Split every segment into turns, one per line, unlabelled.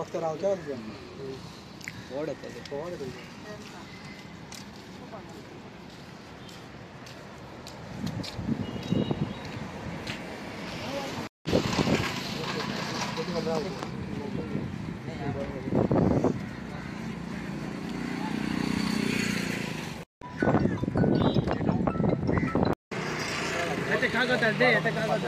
फक्त रावच्या
कागद दे कागद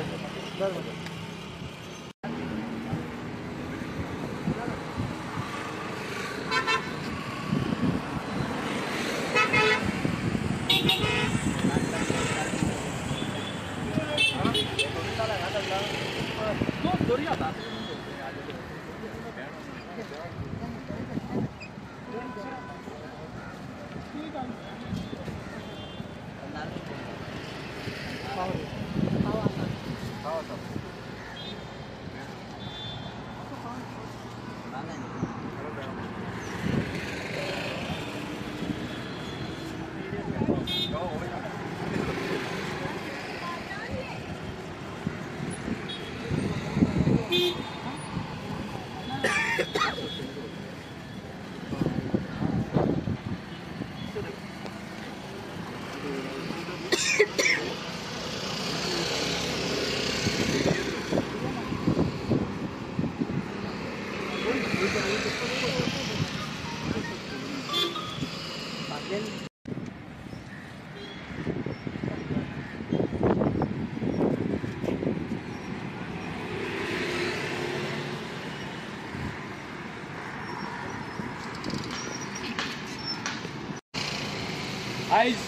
आयज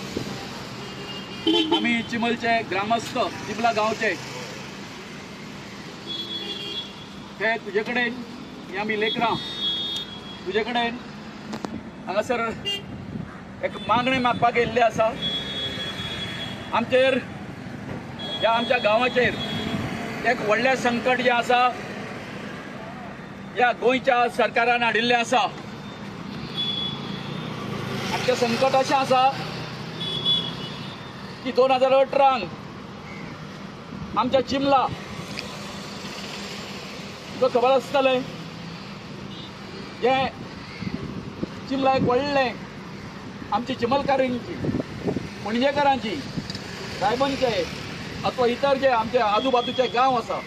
आम्ही चिमलचे ग्रामस्थ चिमला गांवचे हे तुझे कडेन आम्ही लेकरां तुझे कडेन हांगासर एक मागणी मागपाक येयल्ले आसा। आमचेर ह्या आमच्या गांवाचेर एक व्हडलें संकट जे आसा ह्या गोंयच्या सरकारान हाडिल्लें आसा। आमचें संकट अशें आसा की 2018 आमच्या चिमला तुका खबर आसतलें जे चिमला एक व्हडलें आमची चिमलकारांची पणजेकारांची रायबंदचे अथवा इतर जे आमचे आजूबाजूचे गांव आसा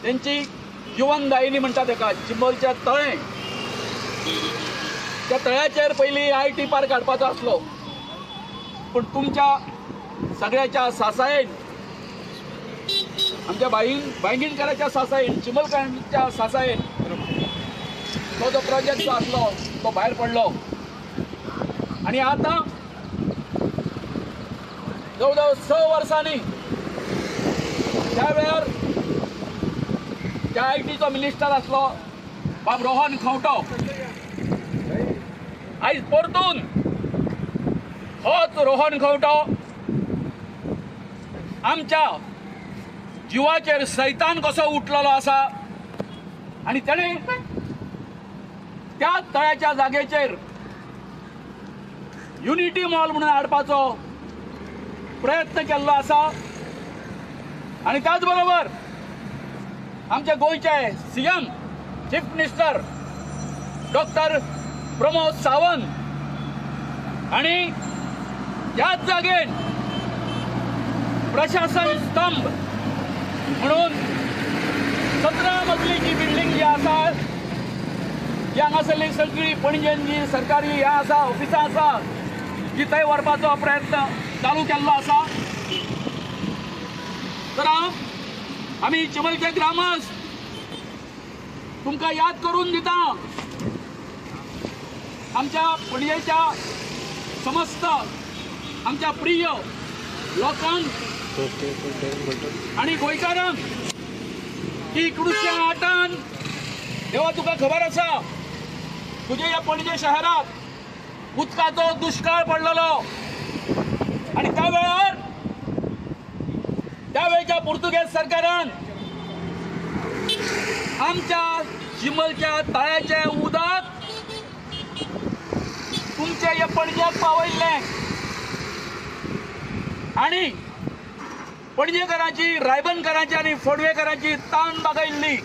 तेंची जीवनदायिनी म्हणटा तेका चिंबलचे तळें त्या तळ्याचेर पयलीं IT पार्क हाडपाचो आसलो पूण तुमच्या सगळ्याच्या सासायेन आमच्या बायंगीणकाराच्या सासायेन चिंबलकारांच्या सासायेन तो जो प्रोजेक्ट जो आसलो तो भायर पडलो आनी आतां जवळ 6 वर्सांनी त्या वेळार त्या ITचो मिनिस्टर आसलो बाब रोहन खंवटो आयज परतून होच रोहन खंवटो आमच्या जिवाचेर सैतान कसो उठलेलो आसा आनी तेणें त्या तळ्याच्या जागेचेर युनिटी मॉल म्हणून हाडपाचो प्रयत्न केल्लो आसा। आनी त्याच बरोबर आमचे गोंयचे CM chief minister doctor Pramod Sawant आणि ह्याच जागेन प्रशासन स्तंभ म्हणून 17 मजलीची बिल्डिंग जी आसा जी हांगासरली सगळी पणजेन जी सरकारी ह्या आसा ऑफिसां आसा जी थंय व्हरपाचो प्रयत्न चालू केल्लो आसा। तर आमी चिमलचे ग्रामस्थ तुमकां याद करून दिता आमच्या पणजेच्या समस्त आमच्या प्रिय लोकांक आणि गोंयकारांक की 1908 देवा तुका खबर आसा तुझे ह्या पणजे शहरात उदकाचो दुष्काळ पडलेलो आणि त्या वेळच्या पुर्तुगेज सरकारान आमच्या चिमलच्या तळ्याचे उदक तुमचे हे पणजेक पावयल्लें आणि पणजेकारांची रायबंदकारांची आणि फोडवेकारांची ताण बागयल्ली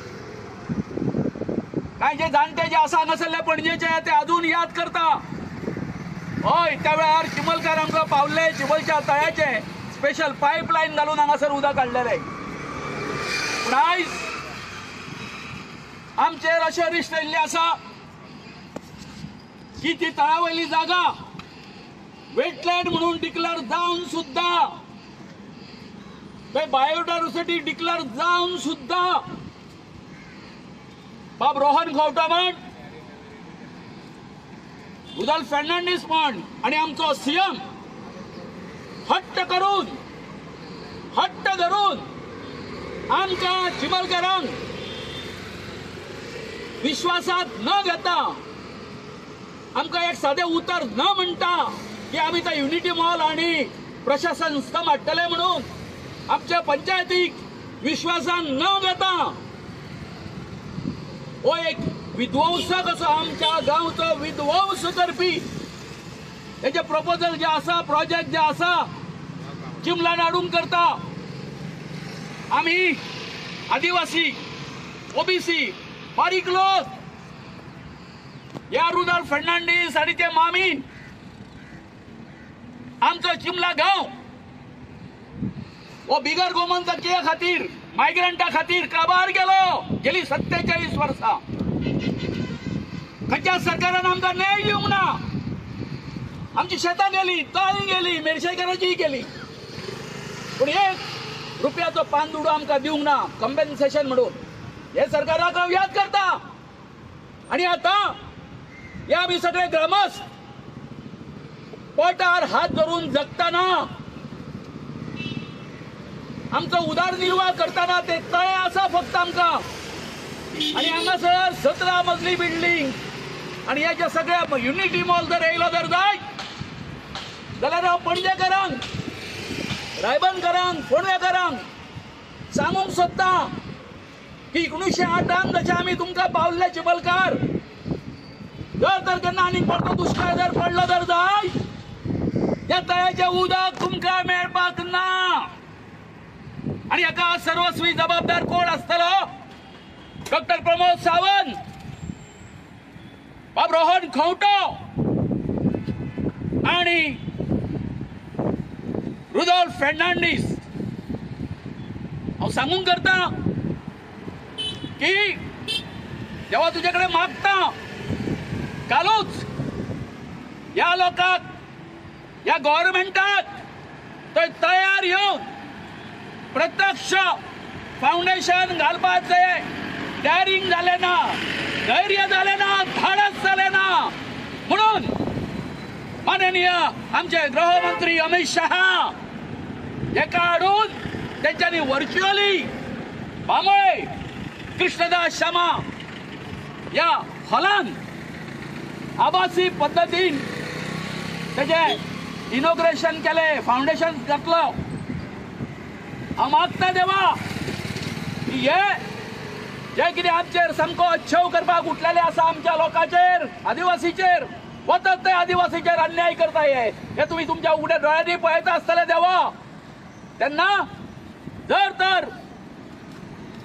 काय जे जाणटे जे आसा हांगासरले पणजेचे ते अजून याद करता. हय त्या वेळार चिमलकार आमकां पावले चिमलच्या तळ्याचे स्पेशल पायपलायन घालून हांगासर उदक काडलेले. पूण आयज आमचेर अशें रिश्ट येयल्ली आसा की ती तळावयली जागा वेटलँड म्हणून डिक्लेअर जावन सुद्धा बायोडायव्हर्सिटी डिक्लेअर जावन सुद्धा बाब रोहन खंवटो म्हण रुडॉल्फ फर्नांडीस म्हण आणि आमचो सीएम हट्ट धरून आमकां चिमलकारांक विश्वासात न घेता आमकां एक सादें उतर न म्हणटा की आमी तो युनिटी मॉल आणि प्रशासन स्तंभ हाडटले म्हणून आमच्या पंचायतीक विश्वासान न घेता हो एक विध्वंसक असो आमच्या गांवचो विध्वंस करपी तेजे प्रपोजल जे आसा प्रोजेक्ट जे आसा चिमलान हाडूंक करता. आमी आदिवासी ओबीसी बारीक लोक या रुडॉल्फ फर्नांडीस आणि ते मामीन आमचो चिमला गांव वो बिगर गोमंतकीय खातीर मायग्रंटा खातीर काबार गेलो गेली 47 वर्सां. खंयच्या सरकारान आमकां न्याय दिवंक ना. आमची शेतां गेली, तळी गेली, मेरशेकारांची गेली, पूण ₹1 पानदुडो आमकां दिवंक ना कंपेन्सेशन म्हणून. हे सरकाराक हांव याद करता. आणि आता हे आमी सगळे ग्रामस्थ पोटार हात धरून जगताना आमचो उदरनिर्वाह करताना ते तळे आसा फक्त आमकां. आणि हांगासर 17 मजली बिल्डिंग आणि हे जे सगळे युनिटी मॉल जर येयलो जर जाय जाल्यार हांव पणजेकारांक रायबंदकारांक फोंडवेकारांक सांगूंक सोदता की 1908 जशें आमी तुमकां पावल्ले चिमलकार जर तर केन्ना आनीक परतो दुश्काळ जर पडलो जर जाय त्या तळ्याचें उदक तुमकां मेळपाक ना. आणि हाका सर्वस्वी जबाबदार कोण आसतलो? डॉक्टर प्रमोद सावंत, बाब रोहन खंवटो आणि रुडॉल्फ फर्नांडीस. हांव सांगूंक करता की जेव्हा तुझ्याकडे मागता कालूच या लोकांक या गव्हर्नमेंटाक थंय तयार येवन प्रत्यक्ष फाउंडेशन घालपाचे डॅरिंग झाले ना, धैर्य झाले ना, धाडस झाले ना. म्हणून माननीय आमचे गृहमंत्री अमित शहा एका हाडून त्यांच्यानी व्हर्च्युअली बांबोळे कृष्णदास शर्मा या हॉलान आभासी पद्धतीन त्याचे इनॉग्रेशन केले, फाउंडेशन घातलो. हांव मागता देवा की जे कितें आमचेर सामको अच्छेव करपाक उठलेले आसा आमच्या लोकांचेर आदिवासीचेर वतत ते आदिवासीचेर अन्याय करता हे तुम्ही तुमच्या उघड्या डोळ्यांनी पळयता आसतले देवा. तेन्ना जर तर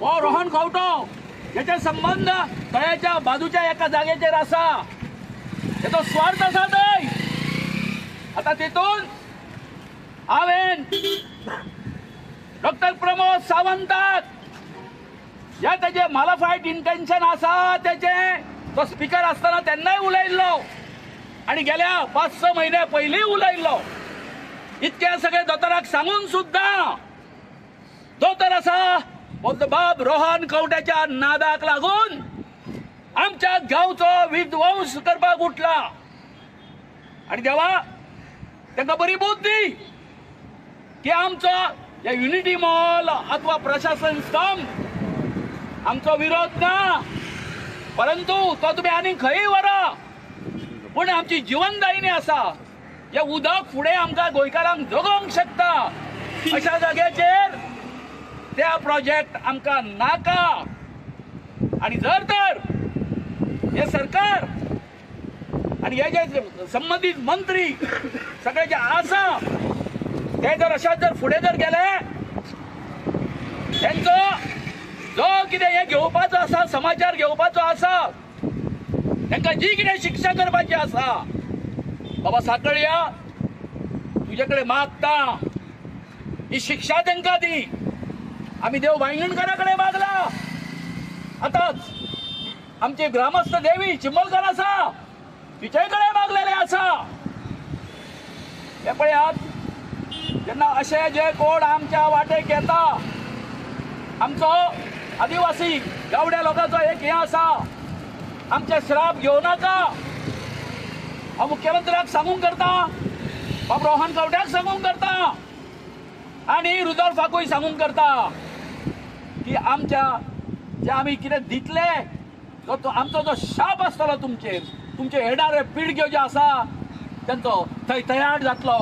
हो रोहन खंवटो याचे संबंध तळ्याच्या बाजूच्या एका जागेचेर आसा हेचो स्वार्थ आसा थंय. आता तितून हांवेन डॉक्टर प्रमोद सावंताक या तेजे मालाफायड इंटेन्शन आसा तेचे तो स्पीकर आसतना तेन्नाय उलयल्लो आणि गेल्या 5-6 महिने पयलीं उलयल्लो. इतके सगळे दोतोराक सांगून सुद्धा दोतोर आसा बाब रोहन खंवट्याच्या नादाक लागून आमच्या गांवचो विध्वंस करपाक उठला. आणि देवा तांकां बरी बुद्धी की आमचो या युनिटी मॉल अथवा प्रशासन स्तंभ आमचो विरोध ना, परंतु तो तुम्ही आनी खंय व्हरा पूण आमची जीवनदायिनी आसा. हे उदक फुडें आमकां गोंयकारांक जगोवंक शकता अशा जाग्याचेर त्या प्रोजेक्ट आमकां नाका. आणि जर तर हे सरकार आणि हे जे संबंधित मंत्री सगळे जे आसा ते जर अशा जर फुडें जर गेले त्यांचो जो कितें हे घेवपाचो आसा समाचार घेवपाचो आसा तांकां जी कितें शिक्षा करपाची आसा बाबा साकळया तुझ्याकडे मागता ही शिक्षा तांकां दी. आम्ही देव वांगणकराकडे मागला. आताच आमचे ग्रामस्थ देवी चिंबलकर आसा तिच्याकडे मागलेले आसा. हे पळयात जेन्ना अशे जे कोण आमच्या वाटेक येता आमचो आदिवासी गावड्या लोकांचो एक हे आसा आमचे श्राप घेवं नाका. हांव मुख्यमंत्र्याक सांगूंक करता, बाब रोहन गावड्याक सांगूंक करता आणि रुदोल्फाकूय सांगूंक करता की आमच्या जे आमी कितें दितले तो आमचो जो शाप आसतलो तुमचे येणारे पिळग्यो ज्यो आसा तांचो थैथयाट जातलो.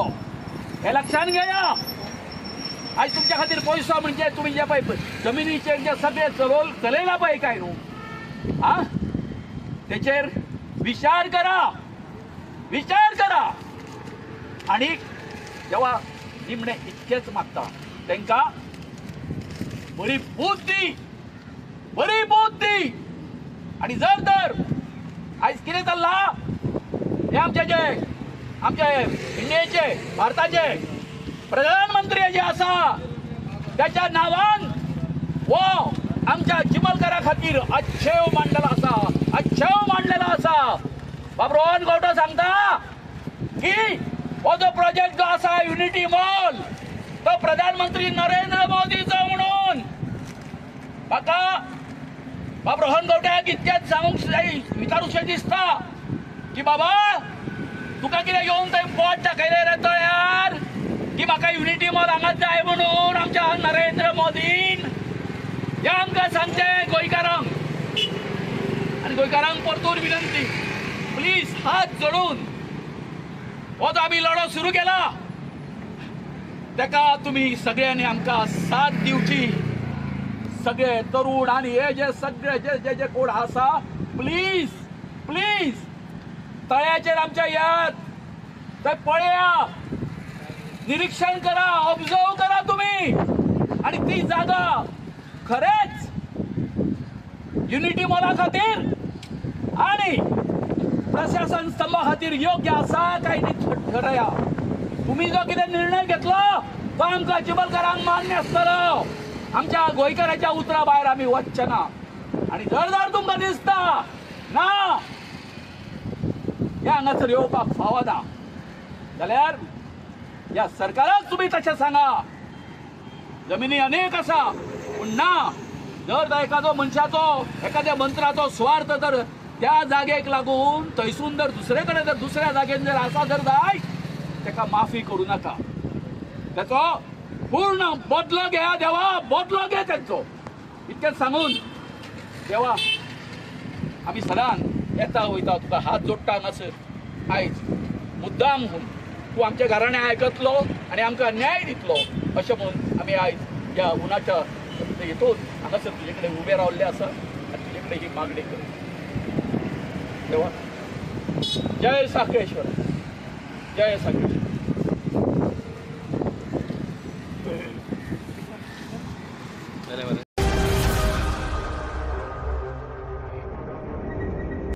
हे लक्षात घेया. आयज तुमच्या खातीर पयसो म्हणजे तुमी जे पळय जमिनीचेर जे सगळे चलयला पळय काय न्हू आ तेचेर विचार करा आणि जेव्हा निमणे इतकेच मागता तांकां बरी बुद्धी आणि जर तर आयज कितें चल्ला हे आमचे इंडियेचे भारताचे प्रधानमंत्री जे आसा त्याच्या नावान वो आमच्या चिंबलकरा खातीर अच्छेव मांडलेला आसा. बाब रोहन गावडो सांगता की हो जो प्रोजेक्ट जो आसा युनिटी मॉल तो प्रधानमंत्री नरेंद्र मोदीचो म्हणून. म्हाका बाब रोहन गावड्याक इतकेच सांगूंक विचारूशें दिसता की बाबा तुका कितें घेवन थंय पोट दाखयलें रे तळ्यार की म्हाका युनिटी मॉल हांगाच जाय म्हणून आमच्या नरेंद्र मोदीन हे आमकां सांगचें गोंयकारांक. आनी गोंयकारांक परतून विनंती प्लीज हात जोडून हो जो आमी लढो सुरू केला ताका तुमी सगळ्यांनी आमकां साथ दिवची. सगळे तरुण आणि हे जे सगळे जे जे कोण आसा प्लीज तळ्याचेर आमच्या यात थंय पळया, निरीक्षण करा, ऑब्झर्व करा तुम्ही. आणि ती जागा खरेच युनिटी मॉला खातीर आणि प्रशासन स्तंभा खातीर योग्य आसा काय न्ही ठरया. तुम्ही जो कितें निर्णय घेतलो तो आमकां चिंबलकरांक मान्य आसतलो. आमच्या गोंयकाराच्या उतरा भायर आमी वचचे ना. आणि जर तुमकां दिसता ना हे हांगासर येवपाक फावना जाल्यार या सरकाराक तुम्ही तशें सांगा. जमिनी अनेक आसा पूण ना जर एखादो मनशाचो एखाद्या मंत्र्याचो स्वार्थ जर त्या जागेक लागून थंयसून जर दुसरे कडेन जर दुसऱ्या जागेन जर आसा जर जाय ताका माफी करूं नाका. ताचो पूर्ण बदलो घेया देवा, बदलो घे तांचो. इतकें सांगून देवा आमी सदांच येता वयता तुका हात जोडटा हांगासर. आयज मुद्दाम म्हणून तूं आमच्या घराणें आयकतलो आनी आमकां न्याय दितलो अशें म्हणून आमी आयज ह्या उनाच्या हेतून हांगासर तुजे कडेन उबे रावल्ले आसा आनी तुजे कडेन ही मागणी करता. देवा जय साखळेश्वर, जय साखळेश्वर.